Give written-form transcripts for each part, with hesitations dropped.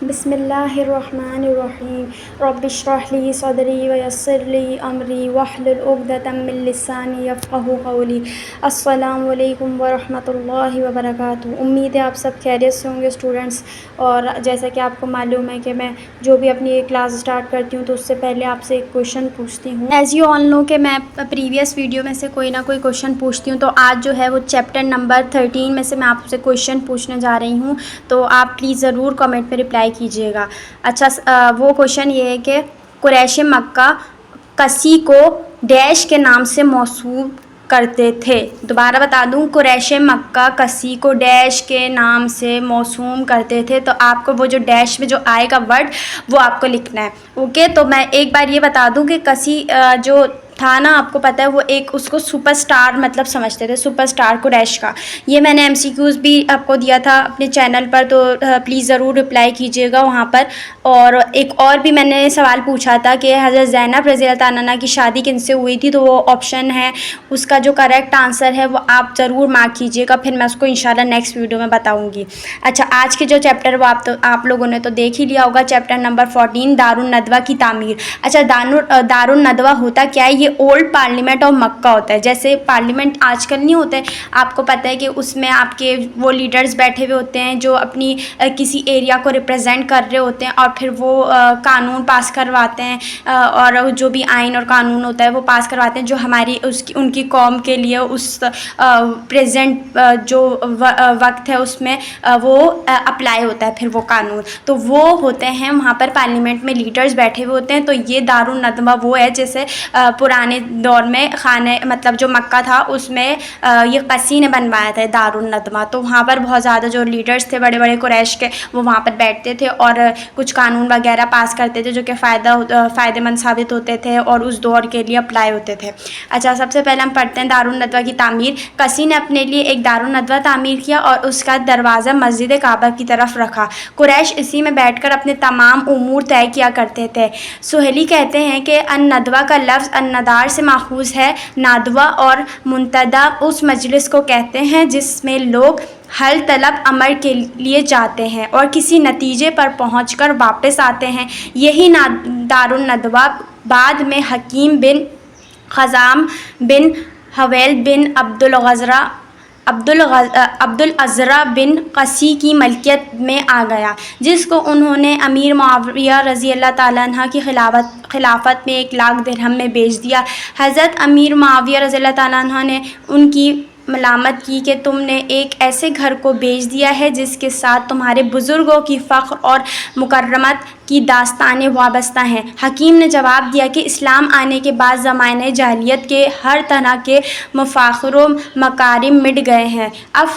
بسم اللہ الرحمن الرحیم رب اشرح لی صدری ویسر لی امری واحلل عقدۃ من لسانی یفقہوا قولی۔ السلام علیکم ورحمۃ اللہ وبرکاتہ۔ امید ہے آپ سب خیریت سے ہوں گے اسٹوڈنٹس، اور جیسا کہ آپ کو معلوم ہے کہ میں جو بھی اپنی ایک کلاس اسٹارٹ کرتی ہوں تو اس سے پہلے آپ سے ایک کویشچن پوچھتی ہوں۔ ایز یو آل نو کہ میں پریویس ویڈیو میں سے کوئی نہ کوئی کویشچن پوچھتی ہوں، تو آج جو ہے وہ چیپٹر نمبر 13 میں سے میں آپ سے کویشچن پوچھنے جا رہی ہوں، تو آپ پلیز ضرور کمنٹ میں رپلائی کیجیے گا۔ اچھا، وہ کویشچن یہ ہے کہ قریش مکہ کسی کو ڈیش کے نام سے موصوف کرتے تھے۔ دوبارہ بتا دوں، قریش مکہ کسی کو ڈیش کے نام سے موسوم کرتے تھے، تو آپ کو وہ جو ڈیش میں جو آئے گا ورڈ وہ آپ کو لکھنا ہے، اوکے۔ تو میں ایک بار یہ بتا دوں کہ کسی جو تھا نا، آپ کو پتہ ہے وہ ایک اس کو سپر اسٹار مطلب سمجھتے تھے، سپر اسٹار قریش کا۔ یہ میں نے ایم سی کیوز بھی آپ کو دیا تھا اپنے چینل پر، تو پلیز ضرور رپلائی کیجیے گا وہاں پر۔ اور ایک اور بھی میں نے سوال پوچھا تھا کہ حضرت زینب رضی اللہ تعالیٰ عنہا کی شادی کن سے ہوئی تھی، تو وہ آپشن ہے، اس کا جو کریکٹ آنسر ہے وہ آپ ضرور مارک کیجیے گا، پھر میں اس کو انشاءاللہ نیکسٹ ویڈیو میں بتاؤں گی۔ اچھا، آج کے جو چیپٹر وہ آپ لوگوں نے تو دیکھ ہی لیا ہوگا، چیپٹر نمبر 14 دارالندوہ کی تعمیر۔ اچھا، دارالندوہ ہوتا کیا ہے؟ یہ اولڈ پارلیمنٹ آف مکہ ہوتا ہے۔ جیسے پارلیمنٹ آج کل نہیں ہوتے، آپ کو پتہ ہے کہ اس میں آپ کے وہ لیڈرز بیٹھے ہوئے ہوتے ہیں جو اپنی کسی ایریا کو ریپرزینٹ کر رہے ہوتے ہیں، اور پھر وہ قانون پاس کرواتے ہیں، اور جو بھی آئین اور قانون ہوتا ہے وہ پاس کرواتے ہیں جو ہماری ان کی قوم کے لیے اس پریزنٹ جو وقت ہے اس میں وہ اپلائی ہوتا ہے پھر وہ قانون، تو وہ ہوتے ہیں وہاں پر پارلیمنٹ میں لیڈرز بیٹھے ہوئے ہوتے ہیں۔ تو یہ دارالندوہ وہ ہے جیسے پرانے دور میں خانہ مطلب جو مکہ تھا اس میں یہ قسی نے بنوایا تھا دارالندوہ، تو وہاں پر بہت زیادہ جو لیڈرز تھے بڑے بڑے قریش کے وہ وہاں پر بیٹھتے تھے اور کچھ قانون وغیرہ پاس کرتے تھے جو کہ فائدہ مند ثابت ہوتے تھے اور اس دور کے لیے اپلائی ہوتے تھے۔ اچھا، سب سے پہلے ہم پڑھتے ہیں دارالندوہ کی تعمیر۔ کسی نے اپنے لیے ایک دارالندوہ تعمیر کیا اور اس کا دروازہ مسجد کعبہ کی طرف رکھا۔ قریش اسی میں بیٹھ کر اپنے تمام امور طے کیا کرتے تھے۔ سہیلی کہتے ہیں کہ الندوہ کا لفظ الندار سے ماخوذ ہے۔ نادوہ اور منتدی اس مجلس کو کہتے ہیں جس میں لوگ حل طلب امر کے لیے جاتے ہیں اور کسی نتیجے پر پہنچ کر واپس آتے ہیں، یہی دارالندوہ بعد میں حکیم بن خزام بن حویل بن عبدالعزرا بن قسی کی ملکیت میں آ گیا، جس کو انہوں نے امیر معاویہ رضی اللہ تعالیٰ عنہ کی خلافت میں 1,00,000 درہم میں بیچ دیا۔ حضرت امیر معاویہ رضی اللہ تعالیٰ عنہ نے ان کی ملامت کی کہ تم نے ایک ایسے گھر کو بیچ دیا ہے جس کے ساتھ تمہارے بزرگوں کی فخر اور مکرمت کی داستانیں وابستہ ہیں۔ حکیم نے جواب دیا کہ اسلام آنے کے بعد زمانۂ جاہلیت کے ہر طرح کے مفاخر و مکارم مٹ گئے ہیں، اب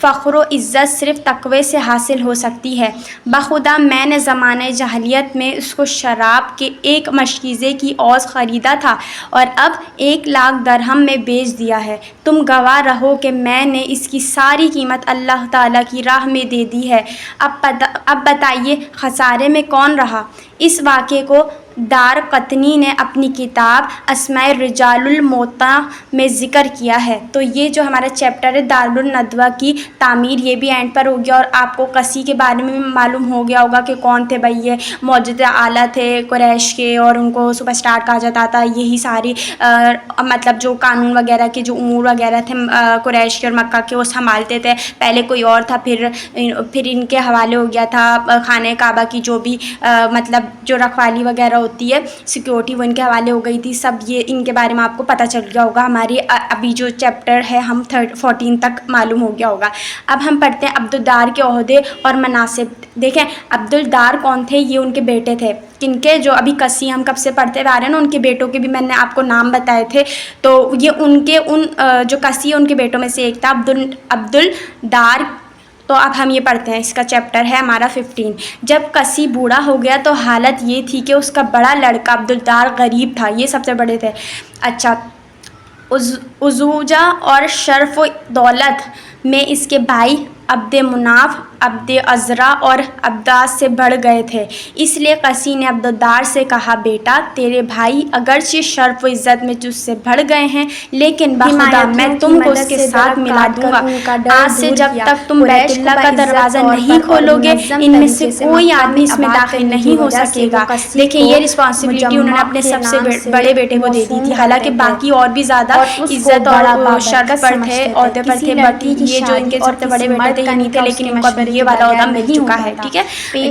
فخر و عزت صرف تقوی سے حاصل ہو سکتی ہے۔ بخدا میں نے زمانۂ جاہلیت میں اس کو شراب کے ایک مشکیزے کی عوض خریدا تھا اور اب 1,00,000 درہم میں بیچ دیا ہے۔ تم گواہ رہو کہ میں نے اس کی ساری قیمت اللہ تعالیٰ کی راہ میں دے دی ہے۔ اب بتائیے خسارے میں کون رہا؟ اس واقعے کو دار قطنی نے اپنی کتاب اسماء رجال الموتع میں ذکر کیا ہے۔ تو یہ جو ہمارا چیپٹر ہے دارالندوہ کی تعمیر یہ بھی اینڈ پر ہو گیا، اور آپ کو قسی کے بارے میں بھی معلوم ہو گیا ہوگا کہ کون تھے بھائی، یہ موجود اعلیٰ تھے قریش کے اور ان کو سپر اسٹار کہا جاتا تھا۔ یہی ساری مطلب جو قانون وغیرہ کے جو امور وغیرہ تھے قریش کے اور مکہ کے وہ سنبھالتے تھے۔ پہلے کوئی اور تھا، پھر ان کے حوالے ہو گیا تھا خانہ کعبہ کی جو بھی مطلب جو رکھوالی وغیرہ ہوتی ہے سیکیورٹی، وہ ان کے حوالے ہو گئی تھی۔ سب یہ ان کے بارے میں آپ کو پتہ چل گیا ہوگا، ہماری ابھی جو چیپٹر ہے ہم 14 تک معلوم ہو گیا ہوگا۔ اب ہم پڑھتے ہیں عبدالدار کے عہدے اور مناصب۔ دیکھیں عبدالدار کون تھے؟ یہ ان کے بیٹے تھے، کن کے؟ جو ابھی قسی ہم کب سے پڑھتے آ رہے ہیں نا، ان کے بیٹوں کے بھی میں نے آپ کو نام بتائے تھے، تو یہ ان جو قسی ان کے بیٹوں میں سے ایک تھا عبدالدار۔ تو اب ہم یہ پڑھتے ہیں، اس کا چیپٹر ہے ہمارا 15۔ جب قسی بوڑھا ہو گیا تو حالت یہ تھی کہ اس کا بڑا لڑکا عبدالدار غریب تھا، یہ سب سے بڑے تھے۔ اچھا، عزوجہ اور شرف و دولت میں اس کے بھائی عبد مناف عبد عزرا اور عباس سے بڑھ گئے تھے، اس لیے قسی نے عبدالدار سے کہا بیٹا تیرے بھائی اگرچہ شرف و عزت میں تجھ سے بڑھ گئے ہیں لیکن بخدا میں تم کو اس کے ساتھ ملا دوں گا۔ آج سے جب تک تم بیت اللہ کا دروازہ نہیں کھولو گے ان میں سے کوئی آدمی اس میں داخل نہیں ہو سکے گا۔ دیکھیں یہ رسپانسبلٹی انہوں نے اپنے سب سے بڑے بیٹے کو دے دی تھی، حالانکہ باقی اور بھی زیادہ عزت اور شرف پر تھے، عہدے پر تھے، بٹ یہ جو ان کے سب سے بڑے بیٹے تھے یہ نہیں تھے، لیکن ان کو اب یہ والا عہدہ مل چکا ہے، ٹھیک ہے،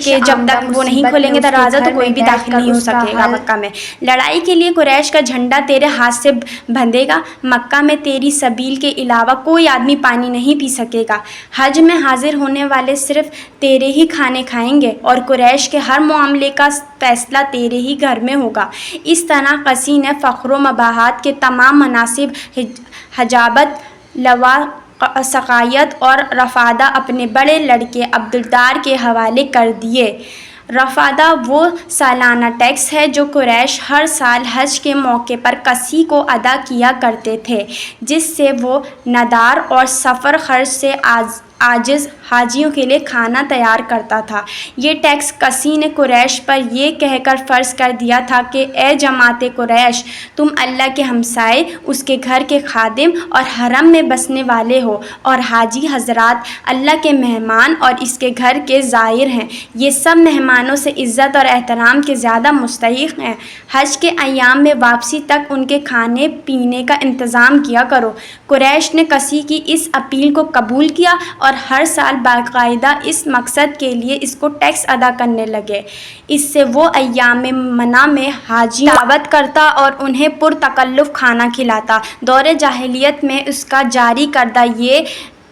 کہ جب تک وہ نہیں کھولیں گے دروازہ تو کوئی بھی داخل نہیں ہو سکے گا مکہ میں۔ لڑائی کے لیے قریش کا جھنڈا تیرے ہاتھ سے بندھے گا، مکہ میں تیری سبیل کے علاوہ کوئی آدمی پانی نہیں پی سکے گا، حج میں حاضر ہونے والے صرف تیرے ہی کھانے کھائیں گے اور قریش کے ہر معاملے کا فیصلہ تیرے ہی گھر میں ہوگا۔ اس طرح قسی نے فخر و مباحات کے تمام مناصب حجابت، لواء، سقائیت اور رفادہ اپنے بڑے لڑکے عبدالدار کے حوالے کر دیے۔ رفادہ وہ سالانہ ٹیکس ہے جو قریش ہر سال حج کے موقع پر قسی کو ادا کیا کرتے تھے، جس سے وہ ندار اور سفر خرچ سے عاجز حاجیوں کے لیے کھانا تیار کرتا تھا۔ یہ ٹیکس قسی نے قریش پر یہ کہہ کر فرض کر دیا تھا کہ اے جماعت قریش، تم اللہ کے ہمسائے، اس کے گھر کے خادم اور حرم میں بسنے والے ہو، اور حاجی حضرات اللہ کے مہمان اور اس کے گھر کے زائر ہیں، یہ سب مہمانوں سے عزت اور احترام کے زیادہ مستحق ہیں۔ حج کے ایام میں واپسی تک ان کے کھانے پینے کا انتظام کیا کرو۔ قریش نے قسی کی اس اپیل کو قبول کیا اور ہر سال باقاعدہ اس مقصد کے لیے اس کو ٹیکس ادا کرنے لگے۔ اس سے وہ ایام منع میں حاجیوں کی دعوت کرتا اور انہیں پرتکلف کھانا کھلاتا۔ دور جاہلیت میں اس کا جاری کردہ یہ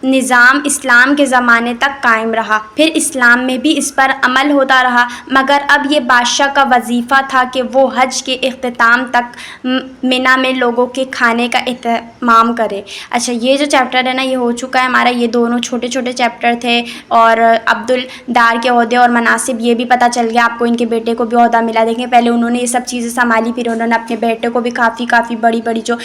نظام اسلام کے زمانے تک قائم رہا، پھر اسلام میں بھی اس پر عمل ہوتا رہا، مگر اب یہ بادشاہ کا وظیفہ تھا کہ وہ حج کے اختتام تک منی میں لوگوں کے کھانے کا اہتمام کرے۔ اچھا یہ جو چیپٹر ہے نا یہ ہو چکا ہے ہمارا، یہ دونوں چھوٹے چھوٹے چیپٹر تھے، اور عبدالدار کے عہدے اور مناصب یہ بھی پتہ چل گیا آپ کو، ان کے بیٹے کو بھی عہدہ ملا۔ دیکھیں پہلے انہوں نے یہ سب چیزیں سنبھالی، پھر انہوں نے اپنے بیٹے کو بھی کافی بڑی جو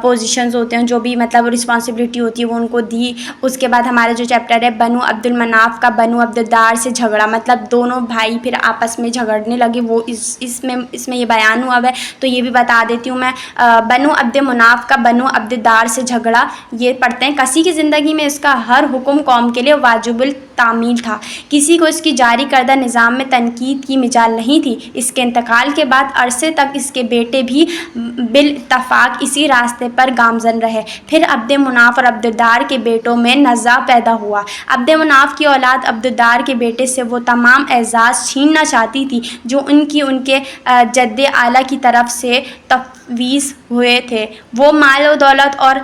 پوزیشنز ہوتے ہیں، جو بھی مطلب رسپانسبلٹی ہوتی ہے وہ ان کو دی۔ اس کے بعد ہمارا جو چیپٹر ہے بنو عبد المناف کا بنو عبدالدار سے جھگڑا، مطلب دونوں بھائی پھر آپس میں جھگڑنے لگے، وہ اس میں یہ بیان ہوا ہے، تو یہ بھی بتا دیتی ہوں میں۔ بنو عبد مناف کا بنو عبدالدار سے جھگڑا یہ پڑھتے ہیں، قسی کی زندگی میں اس کا ہر حکم قوم کے لیے واجب التعمیل تھا، کسی کو اس کی جاری کردہ نظام میں تنقید کی مجال نہیں تھی۔ اس کے انتقال کے بعد عرصے تک اس کے بیٹے بھی بالاتفاق اسی راستے پر گامزن رہے، پھر عبد مناف اور عبدالدار کے بیٹوں میں نزاع پیدا ہوا۔ عبد مناف کی اولاد عبدالدار کے بیٹے سے وہ تمام اعزاز چھیننا چاہتی تھی جو ان کے جد اعلیٰ کی طرف سے تفویض ہوئے تھے۔ وہ مال و دولت اور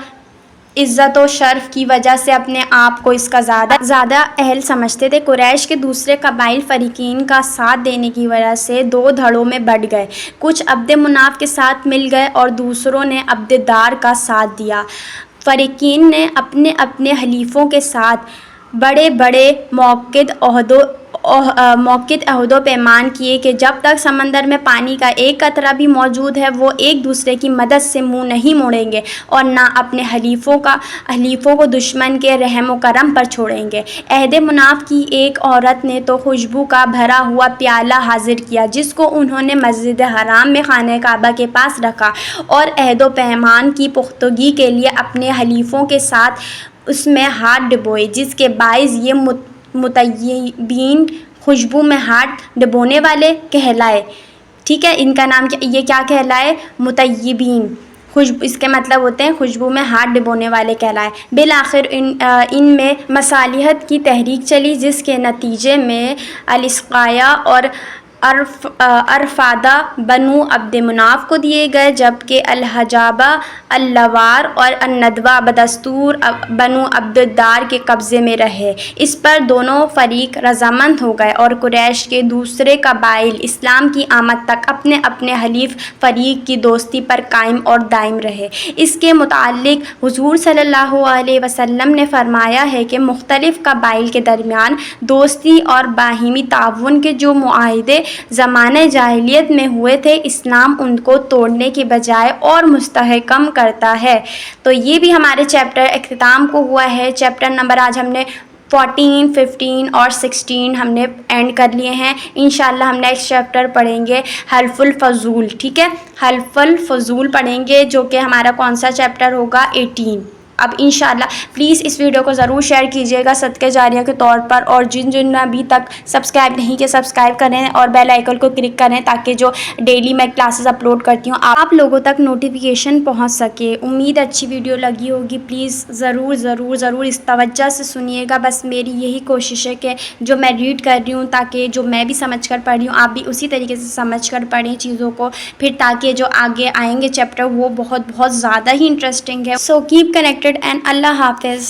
عزت و شرف کی وجہ سے اپنے آپ کو اس کا زیادہ اہل سمجھتے تھے۔ قریش کے دوسرے قبائل فریقین کا ساتھ دینے کی وجہ سے دو دھڑوں میں بٹ گئے، کچھ عبد مناف کے ساتھ مل گئے اور دوسروں نے عبدالدار کا ساتھ دیا۔ فریقین نے اپنے اپنے حلیفوں کے ساتھ بڑے موقت عہد و پیمان کیے کہ جب تک سمندر میں پانی کا ایک قطرہ بھی موجود ہے وہ ایک دوسرے کی مدد سے منہ نہیں موڑیں گے اور نہ اپنے حلیفوں کو دشمن کے رحم و کرم پر چھوڑیں گے۔ عہد مناف کی ایک عورت نے تو خوشبو کا بھرا ہوا پیالہ حاضر کیا جس کو انہوں نے مسجد حرام میں خانہ کعبہ کے پاس رکھا اور عہد و پیمان کی پختگی کے لیے اپنے حلیفوں کے ساتھ اس میں ہاتھ ڈبوئے، جس کے باعث یہ مطیبین خوشبو میں ہاتھ ڈبونے والے کہلائے۔ ٹھیک ہے، ان کا نام یہ کیا کہلائے؟ مطیبین، اس کے مطلب ہوتے ہیں خوشبو میں ہاتھ ڈبونے والے کہلائے۔ بالآخر ان میں مصالحت کی تحریک چلی جس کے نتیجے میں الاسقایا اور ارفادہ بنو عبد مناف کو دیے گئے، جبکہ الحجابہ، اللوار اور الندوہ بدستور بنو عبدالدار کے قبضے میں رہے۔ اس پر دونوں فریق رضامند ہو گئے اور قریش کے دوسرے قبائل اسلام کی آمد تک اپنے اپنے حلیف فریق کی دوستی پر قائم اور دائم رہے۔ اس کے متعلق حضور صلی اللہ علیہ وسلم نے فرمایا ہے کہ مختلف قبائل کے درمیان دوستی اور باہمی تعاون کے جو معاہدے زمانہ جاہلیت میں ہوئے تھے اسلام ان کو توڑنے کی بجائے اور مستحکم کرتا ہے۔ تو یہ بھی ہمارے چیپٹر اختتام کو ہوا ہے۔ چیپٹر نمبر آج ہم نے 14, 15 اور 16 ہم نے اینڈ کر لیے ہیں. انشاءاللہ ہم نیکسٹ چیپٹر پڑھیں گے حلف الفضول. ٹھیک ہے، حلف الفضول پڑھیں گے، جو کہ ہمارا کون سا چیپٹر ہوگا؟ 18. اب انشاءاللہ پلیز اس ویڈیو کو ضرور شیئر کیجیے گا صدقہ جاریہ کے طور پر، اور جن نے ابھی تک سبسکرائب نہیں کیا سبسکرائب کریں اور بیل آئیکن کو کلک کریں تاکہ جو ڈیلی میں کلاسز اپلوڈ کرتی ہوں آپ لوگوں تک نوٹیفیکیشن پہنچ سکے. امید اچھی ویڈیو لگی ہوگی. پلیز ضرور ضرور ضرور اس توجہ سے سنیے گا. بس میری یہی کوشش ہے کہ جو میں ریڈ کر رہی ہوں، تاکہ جو میں بھی سمجھ کر پڑھ رہی ہوں آپ بھی اسی طریقے سے سمجھ کر پڑھیں چیزوں کو، پھر تاکہ جو آگے آئیں گے چیپٹر وہ بہت بہت زیادہ ہی انٹرسٹنگ ہے. سو کیپ کنیکٹڈ اینڈ اللہ حافظ.